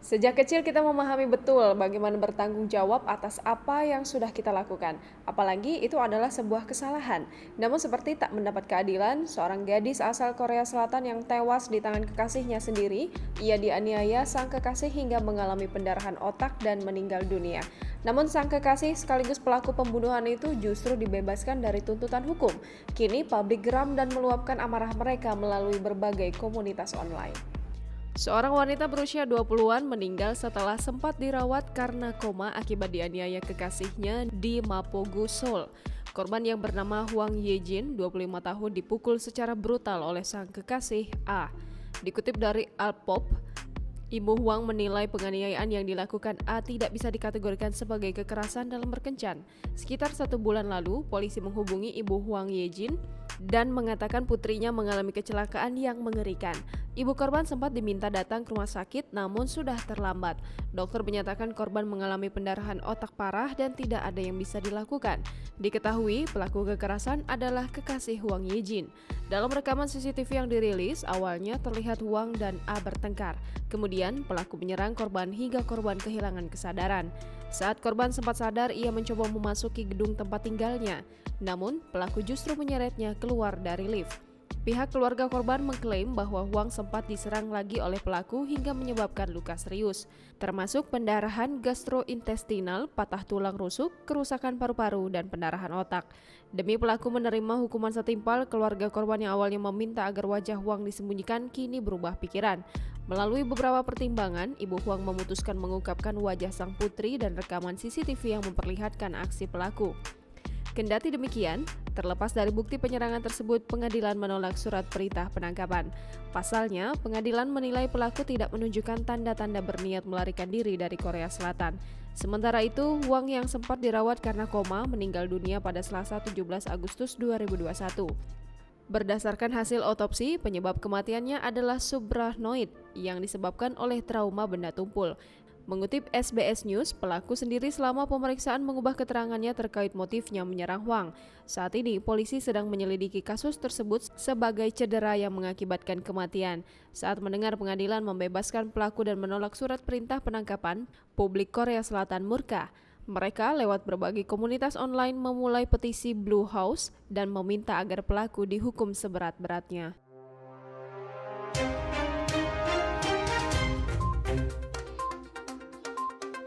Sejak kecil kita memahami betul bagaimana bertanggung jawab atas apa yang sudah kita lakukan. Apalagi itu adalah sebuah kesalahan. Namun seperti tak mendapat keadilan, seorang gadis asal Korea Selatan yang tewas di tangan kekasihnya sendiri, ia dianiaya sang kekasih hingga mengalami pendarahan otak dan meninggal dunia. Namun sang kekasih sekaligus pelaku pembunuhan itu justru dibebaskan dari tuntutan hukum. Kini publik geram dan meluapkan amarah mereka melalui berbagai komunitas online. Seorang wanita berusia 20-an meninggal setelah sempat dirawat karena koma akibat dianiaya kekasihnya di Mapogu, Seoul. Korban yang bernama Hwang Yejin, 25 tahun, dipukul secara brutal oleh sang kekasih A. Dikutip dari Alpop, Ibu Hwang menilai penganiayaan yang dilakukan A tidak bisa dikategorikan sebagai kekerasan dalam berkencan. Sekitar 1 bulan lalu, polisi menghubungi Ibu Hwang Yejin dan mengatakan putrinya mengalami kecelakaan yang mengerikan. Ibu korban sempat diminta datang ke rumah sakit namun sudah terlambat. Dokter menyatakan korban mengalami pendarahan otak parah dan tidak ada yang bisa dilakukan. Diketahui pelaku kekerasan adalah kekasih Hwang Yejin. Dalam rekaman CCTV yang dirilis, awalnya terlihat Hwang dan A bertengkar. Kemudian pelaku menyerang korban hingga korban kehilangan kesadaran. Saat korban sempat sadar, ia mencoba memasuki gedung tempat tinggalnya. Namun, pelaku justru menyeretnya keluar dari lift. Pihak keluarga korban mengklaim bahwa Hwang sempat diserang lagi oleh pelaku hingga menyebabkan luka serius, termasuk pendarahan gastrointestinal, patah tulang rusuk, kerusakan paru-paru, dan pendarahan otak. Demi pelaku menerima hukuman setimpal, keluarga korban yang awalnya meminta agar wajah Hwang disembunyikan kini berubah pikiran. Melalui beberapa pertimbangan, Ibu Hwang memutuskan mengungkapkan wajah sang putri dan rekaman CCTV yang memperlihatkan aksi pelaku. Kendati demikian, terlepas dari bukti penyerangan tersebut, pengadilan menolak surat perintah penangkapan. Pasalnya, pengadilan menilai pelaku tidak menunjukkan tanda-tanda berniat melarikan diri dari Korea Selatan. Sementara itu, Hwang yang sempat dirawat karena koma meninggal dunia pada Selasa 17 Agustus 2021. Berdasarkan hasil otopsi, penyebab kematiannya adalah subarachnoid yang disebabkan oleh trauma benda tumpul. Mengutip SBS News, pelaku sendiri selama pemeriksaan mengubah keterangannya terkait motifnya menyerang Hwang. Saat ini, polisi sedang menyelidiki kasus tersebut sebagai cedera yang mengakibatkan kematian. Saat mendengar pengadilan membebaskan pelaku dan menolak surat perintah penangkapan, publik Korea Selatan murka. Mereka lewat berbagai komunitas online memulai petisi Blue House dan meminta agar pelaku dihukum seberat-beratnya.